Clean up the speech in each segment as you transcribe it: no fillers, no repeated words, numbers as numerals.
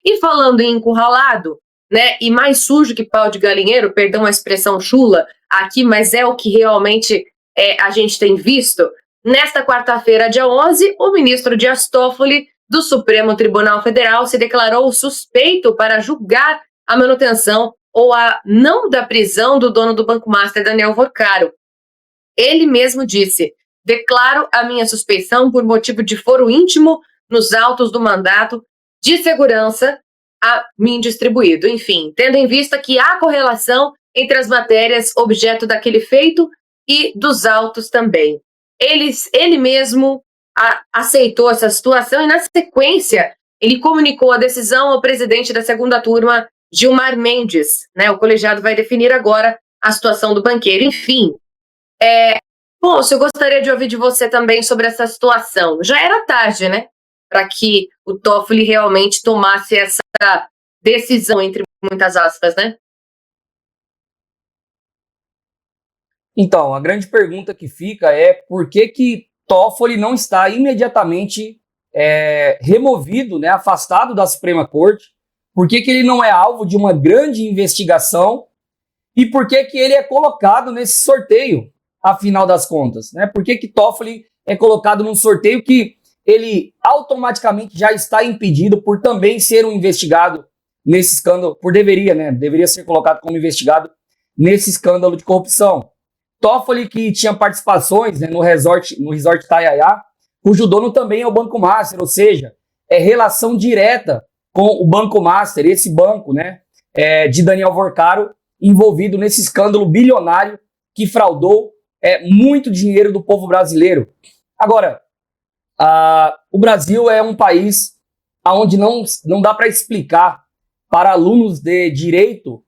E falando em encurralado, né, e mais sujo que pau de galinheiro, perdão a expressão chula aqui, mas é o que realmente a gente tem visto. Nesta quarta-feira, dia 11, o ministro Dias Toffoli, do Supremo Tribunal Federal, se declarou suspeito para julgar a manutenção ou a não da prisão do dono do Banco Master, Daniel Vorcaro. Ele mesmo disse: declaro a minha suspeição por motivo de foro íntimo nos autos do mandato de segurança a mim distribuído. Enfim, tendo em vista que há correlação entre as matérias objeto daquele feito e dos autos também. Ele mesmo aceitou essa situação e, na sequência, ele comunicou a decisão ao presidente da segunda turma, Gilmar Mendes. Né? O colegiado vai definir agora a situação do banqueiro. Enfim, bom, eu gostaria de ouvir de você também sobre essa situação. Já era tarde, né? Para que o Toffoli realmente tomasse essa decisão, entre muitas aspas, né? Então, a grande pergunta que fica é por que Toffoli não está imediatamente removido, né, afastado da Suprema Corte, por que ele não é alvo de uma grande investigação e por que ele é colocado nesse sorteio, afinal das contas, né? Por que Toffoli é colocado num sorteio que ele automaticamente já está impedido por também ser um investigado nesse escândalo, deveria ser colocado como investigado nesse escândalo de corrupção. Toffoli, que tinha participações, né, no resort Taiaiá, cujo dono também é o Banco Master, ou seja, é relação direta com o Banco Master, esse banco, né, de Daniel Vorcaro, envolvido nesse escândalo bilionário que fraudou muito dinheiro do povo brasileiro. Agora, o Brasil é um país onde não dá para explicar para alunos de direito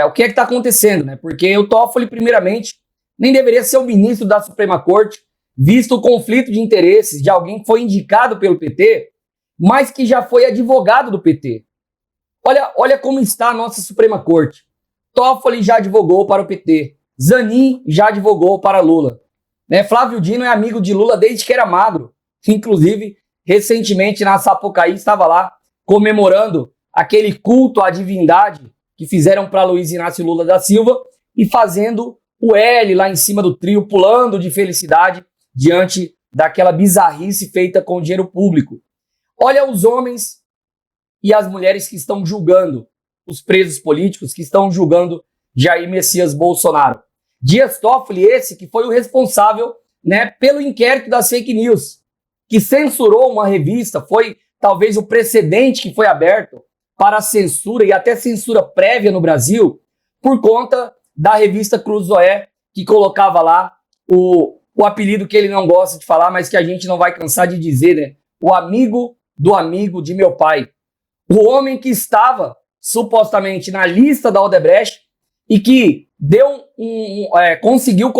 o que está acontecendo, né? Porque o Toffoli, primeiramente, nem deveria ser o ministro da Suprema Corte, visto o conflito de interesses de alguém que foi indicado pelo PT, mas que já foi advogado do PT. Olha como está a nossa Suprema Corte. Toffoli já advogou para o PT. Zanin já advogou para Lula. Né? Flávio Dino é amigo de Lula desde que era magro. Inclusive, recentemente na Sapucaí estava lá comemorando aquele culto à divindade que fizeram para Luiz Inácio Lula da Silva e fazendo o L lá em cima do trio, pulando de felicidade diante daquela bizarrice feita com dinheiro público. Olha os homens e as mulheres que estão julgando os presos políticos, que estão julgando Jair Messias Bolsonaro. Dias Toffoli, esse que foi o responsável, né, pelo inquérito das fake news, que censurou uma revista, foi talvez o precedente que foi aberto para a censura e até censura prévia no Brasil, por conta da revista Cruzoé, que colocava lá o apelido que ele não gosta de falar, mas que a gente não vai cansar de dizer, né? O amigo do amigo de meu pai. O homem que estava supostamente na lista da Odebrecht e que conseguiu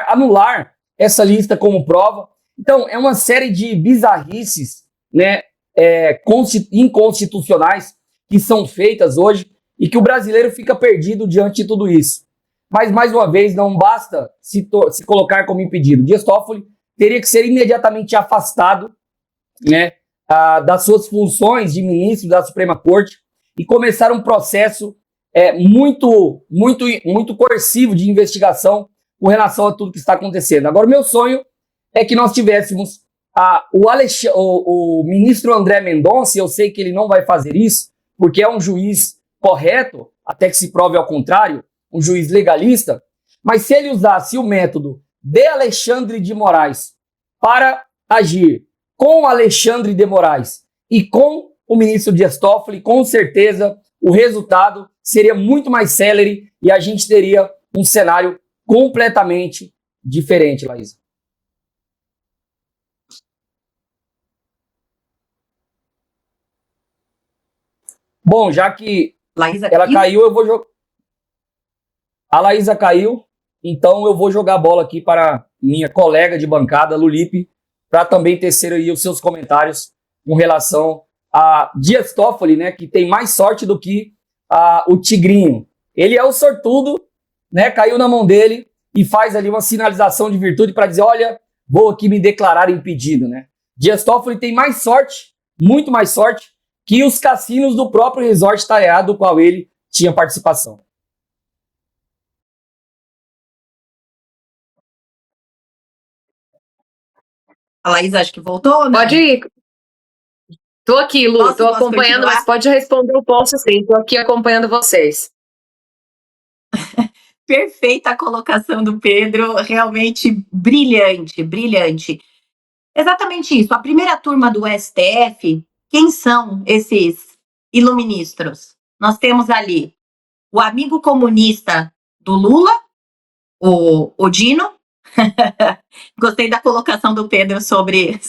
anular essa lista como prova. Então, é uma série de bizarrices, né, inconstitucionais que são feitas hoje e que o brasileiro fica perdido diante de tudo isso. Mas, mais uma vez, não basta se colocar como impedido. Dias Toffoli teria que ser imediatamente afastado, né, das suas funções de ministro da Suprema Corte e começar um processo muito coercivo de investigação com relação a tudo que está acontecendo. Agora, o meu sonho é que nós tivéssemos o ministro André Mendonça, e eu sei que ele não vai fazer isso, porque é um juiz correto, até que se prove ao contrário, um juiz legalista, mas se ele usasse o método de Alexandre de Moraes para agir com Alexandre de Moraes e com o ministro Dias Toffoli, com certeza o resultado seria muito mais célere e a gente teria um cenário completamente diferente, Laísa. Bom, já que ela caiu, eu vou jogar. A Laísa caiu, então eu vou jogar a bola aqui para minha colega de bancada, Lulipe, para também tecer aí os seus comentários com relação a Dias Toffoli, né, que tem mais sorte do que o Tigrinho. Ele é o sortudo, né, caiu na mão dele e faz ali uma sinalização de virtude para dizer, olha, vou aqui me declarar impedido, né. Dias Toffoli tem mais sorte, muito mais sorte, que os cassinos do próprio Resort Taiá, do qual ele tinha participação. A Laís acho que voltou, né? Pode ir. Tô aqui, Lu, tô acompanhando, mas pode responder o post sim, tô aqui acompanhando vocês. Perfeita a colocação do Pedro, realmente brilhante, brilhante. Exatamente isso. A primeira turma do STF, quem são esses iluministros? Nós temos ali o amigo comunista do Lula, o Dino. Gostei da colocação do Pedro sobre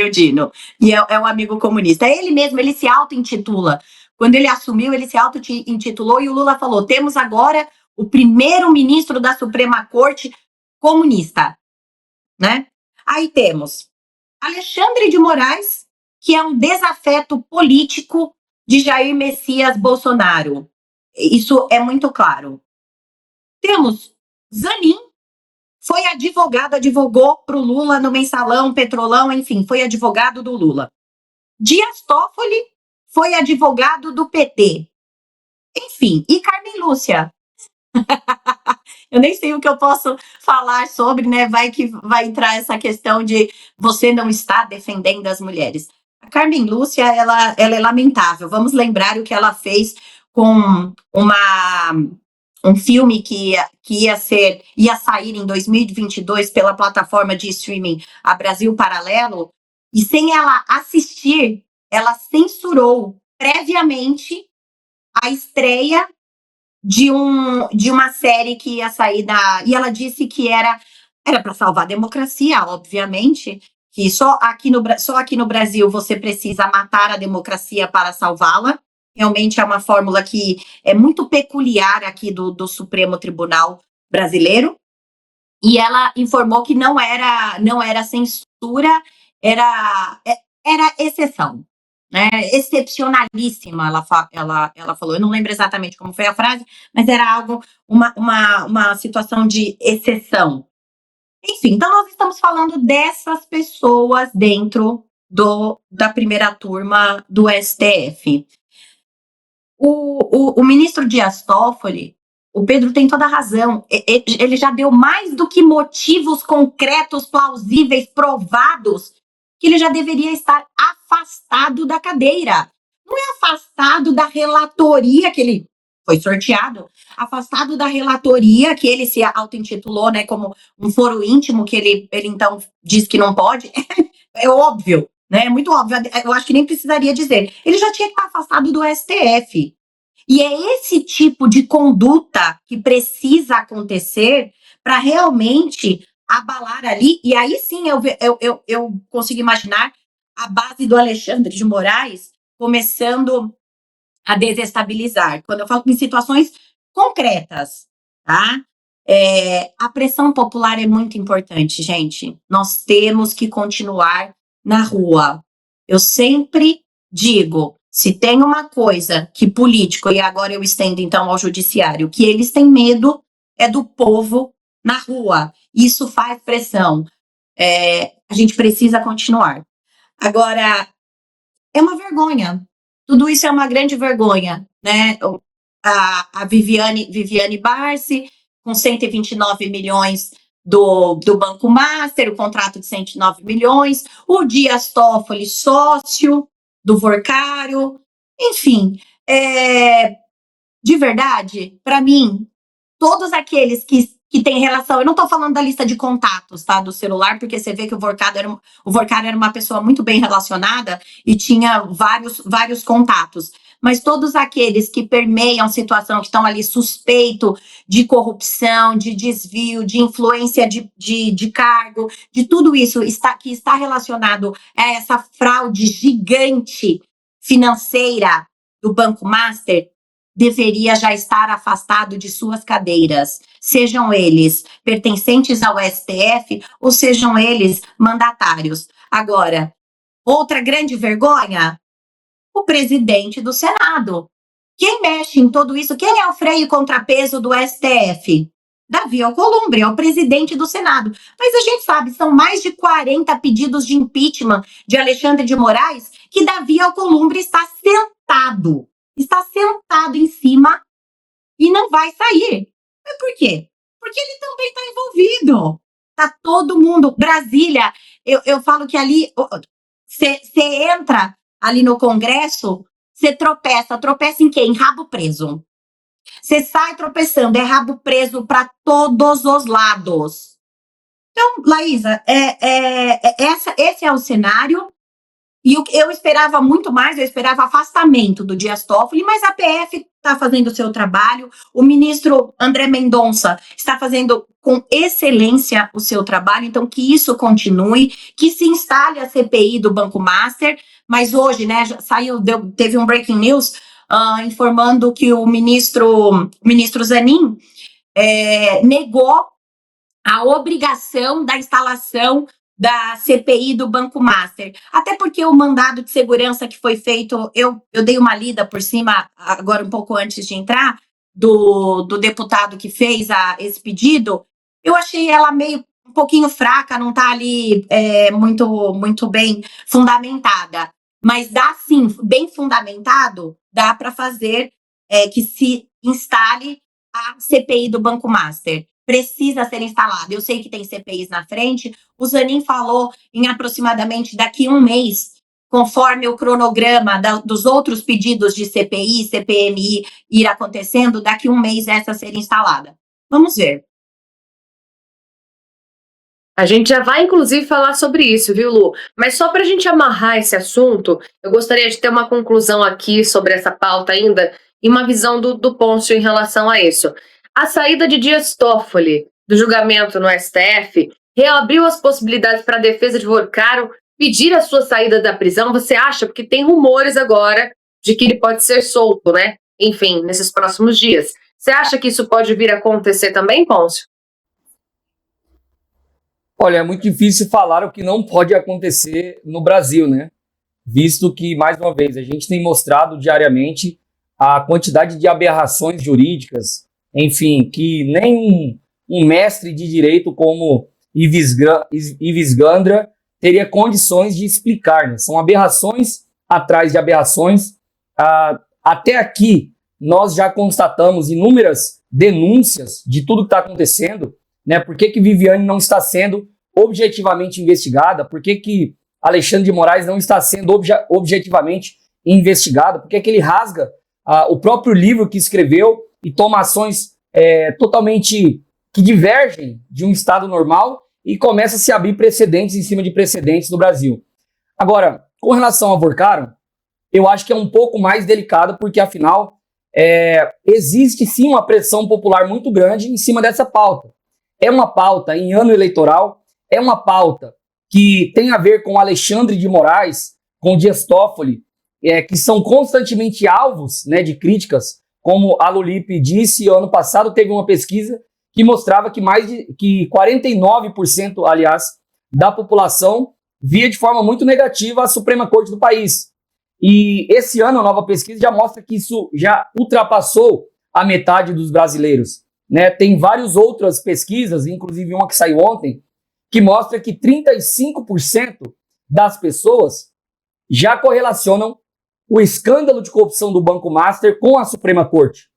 o Dino. E é um amigo comunista. É ele mesmo, ele se auto-intitula. Quando ele assumiu, ele se auto-intitulou e o Lula falou: temos agora o primeiro ministro da Suprema Corte comunista, né? Aí temos Alexandre de Moraes, que é um desafeto político de Jair Messias Bolsonaro. Isso é muito claro. Temos Zanin, foi advogado, advogou para o Lula no Mensalão, Petrolão, enfim, foi advogado do Lula. Dias Toffoli foi advogado do PT. Enfim, e Carmen Lúcia? Eu nem sei o que eu posso falar sobre, né? Vai que vai entrar essa questão de você não está defendendo as mulheres. A Carmen Lúcia, ela é lamentável. Vamos lembrar o que ela fez com um filme que ia sair em 2022 pela plataforma de streaming A Brasil Paralelo, e sem ela assistir, ela censurou previamente a estreia de uma série que ia sair e ela disse que era para salvar a democracia, obviamente, que só aqui no Brasil você precisa matar a democracia para salvá-la. Realmente é uma fórmula que é muito peculiar aqui do Supremo Tribunal Brasileiro. E ela informou que não era censura, era exceção, né? Excepcionalíssima, ela falou. Eu não lembro exatamente como foi a frase, mas era algo, uma situação de exceção. Enfim, então nós estamos falando dessas pessoas dentro da primeira turma do STF. O ministro Dias Toffoli, o Pedro tem toda a razão, ele já deu mais do que motivos concretos, plausíveis, provados, que ele já deveria estar afastado da cadeira. Não é afastado da relatoria que ele foi sorteado, afastado da relatoria que ele se auto-intitulou, né, como um foro íntimo, que ele então diz que não pode. É óbvio, né? É muito óbvio. Eu acho que nem precisaria dizer. Ele já tinha que estar afastado do STF. E é esse tipo de conduta que precisa acontecer para realmente abalar ali. E aí sim eu consigo imaginar a base do Alexandre de Moraes começando a desestabilizar. Quando eu falo em situações concretas, tá? A pressão popular é muito importante, gente. Nós temos que continuar na rua. Eu sempre digo, se tem uma coisa que político, e agora eu estendo então ao judiciário, que eles têm medo é do povo na rua. Isso faz pressão. A gente precisa continuar. Agora, é uma vergonha. Tudo isso é uma grande vergonha, né? A Viviane Barsi, com 129 milhões do Banco Master, o contrato de 109 milhões, o Dias Toffoli, sócio do Vorcário, enfim, de verdade, para mim, todos aqueles que têm relação, eu não estou falando da lista de contatos, tá, do celular, porque você vê que o Vorcário era uma pessoa muito bem relacionada e tinha vários contatos, mas todos aqueles que permeiam situação, que estão ali suspeito de corrupção, de desvio, de influência de cargo, de tudo isso que está relacionado a essa fraude gigante financeira do Banco Master, deveria já estar afastado de suas cadeiras, sejam eles pertencentes ao STF ou sejam eles mandatários. Agora, outra grande vergonha, o presidente do Senado. Quem mexe em tudo isso? Quem é o freio e contrapeso do STF? Davi Alcolumbre, é o presidente do Senado. Mas a gente sabe, são mais de 40 pedidos de impeachment de Alexandre de Moraes que Davi Alcolumbre está sentado em cima e não vai sair. Mas por quê? Porque ele também está envolvido. Tá todo mundo. Brasília, eu falo que ali, você entra ali no Congresso, você tropeça em quê? Em rabo preso. Você sai tropeçando, é rabo preso para todos os lados. Então, Laísa, esse é o cenário. E eu esperava muito mais, eu esperava afastamento do Dias Toffoli, mas a PF está fazendo o seu trabalho, o ministro André Mendonça está fazendo com excelência o seu trabalho, então que isso continue, que se instale a CPI do Banco Master, mas hoje, né, teve um breaking news informando que o ministro Zanin negou a obrigação da instalação da CPI do Banco Master. Até porque o mandado de segurança que foi feito, eu dei uma lida por cima, agora um pouco antes de entrar, do deputado que fez esse pedido, eu achei ela meio um pouquinho fraca, não está ali muito bem fundamentada. Mas dá sim, bem fundamentado, dá para fazer que se instale a CPI do Banco Master. Precisa ser instalado. Eu sei que tem CPIs na frente. O Zanin falou em aproximadamente daqui a um mês, conforme o cronograma dos outros pedidos de CPI, CPMI ir acontecendo, daqui a um mês essa ser instalada. Vamos ver. A gente já vai, inclusive, falar sobre isso, viu, Lu? Mas só para a gente amarrar esse assunto, eu gostaria de ter uma conclusão aqui sobre essa pauta ainda e uma visão do Pôncio em relação a isso. A saída de Dias Toffoli do julgamento no STF reabriu as possibilidades para a defesa de Vorcaro pedir a sua saída da prisão. Você acha? Porque tem rumores agora de que ele pode ser solto, né? Enfim, nesses próximos dias. Você acha que isso pode vir a acontecer também, Pôncio? Olha, é muito difícil falar o que não pode acontecer no Brasil, né? Visto que, mais uma vez, a gente tem mostrado diariamente a quantidade de aberrações jurídicas, enfim, que nem um mestre de direito como Ives Gandra teria condições de explicar, né? São aberrações atrás de aberrações. Até aqui, nós já constatamos inúmeras denúncias de tudo que está acontecendo, né? Por que Viviane não está sendo objetivamente investigada? Por que Alexandre de Moraes não está sendo objetivamente investigado? Por que ele rasga o próprio livro que escreveu e toma ações totalmente que divergem de um Estado normal e começa a se abrir precedentes em cima de precedentes no Brasil? Agora, com relação a Vorcaro, eu acho que é um pouco mais delicado, porque afinal existe sim uma pressão popular muito grande em cima dessa pauta. É uma pauta em ano eleitoral, é uma pauta que tem a ver com Alexandre de Moraes, com Dias Toffoli, que são constantemente alvos, né, de críticas. Como a Lulipe disse, ano passado teve uma pesquisa que mostrava que que 49%, aliás, da população via de forma muito negativa a Suprema Corte do país. E esse ano a nova pesquisa já mostra que isso já ultrapassou a metade dos brasileiros, né? Tem várias outras pesquisas, inclusive uma que saiu ontem, que mostra que 35% das pessoas já correlacionam o escândalo de corrupção do Banco Master com a Suprema Corte.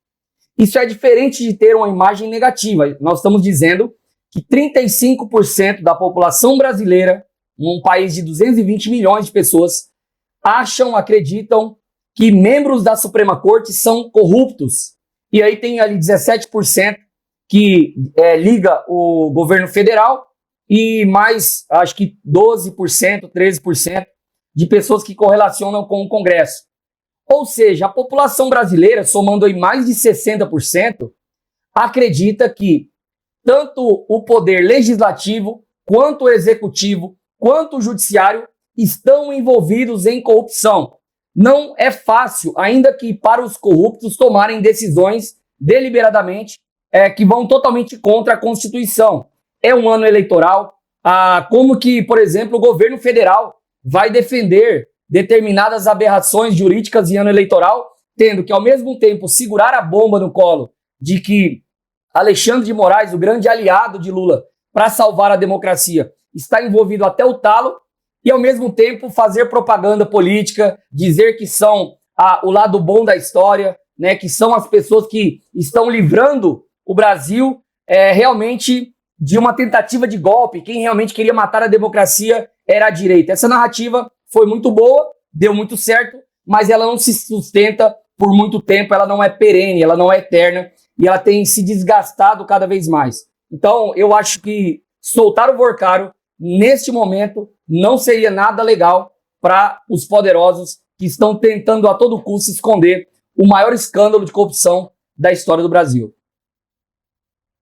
Isso é diferente de ter uma imagem negativa. Nós estamos dizendo que 35% da população brasileira, num país de 220 milhões de pessoas, acreditam que membros da Suprema Corte são corruptos. E aí tem ali 17% que liga o governo federal e mais, acho que 12%, 13% de pessoas que correlacionam com o Congresso. Ou seja, a população brasileira, somando aí mais de 60%, acredita que tanto o poder legislativo, quanto o executivo, quanto o judiciário estão envolvidos em corrupção. Não é fácil, ainda que para os corruptos tomarem decisões deliberadamente que vão totalmente contra a Constituição. É um ano eleitoral. Como que, por exemplo, o governo federal vai defender determinadas aberrações jurídicas em ano eleitoral, tendo que, ao mesmo tempo, segurar a bomba no colo de que Alexandre de Moraes, o grande aliado de Lula para salvar a democracia, está envolvido até o talo e, ao mesmo tempo, fazer propaganda política, dizer que são o lado bom da história, né, que são as pessoas que estão livrando o Brasil realmente de uma tentativa de golpe. Quem realmente queria matar a democracia era a direita. Essa narrativa foi muito boa, deu muito certo, mas ela não se sustenta por muito tempo, ela não é perene, ela não é eterna e ela tem se desgastado cada vez mais. Então, eu acho que soltar o Porcaro neste momento não seria nada legal para os poderosos que estão tentando a todo custo esconder o maior escândalo de corrupção da história do Brasil.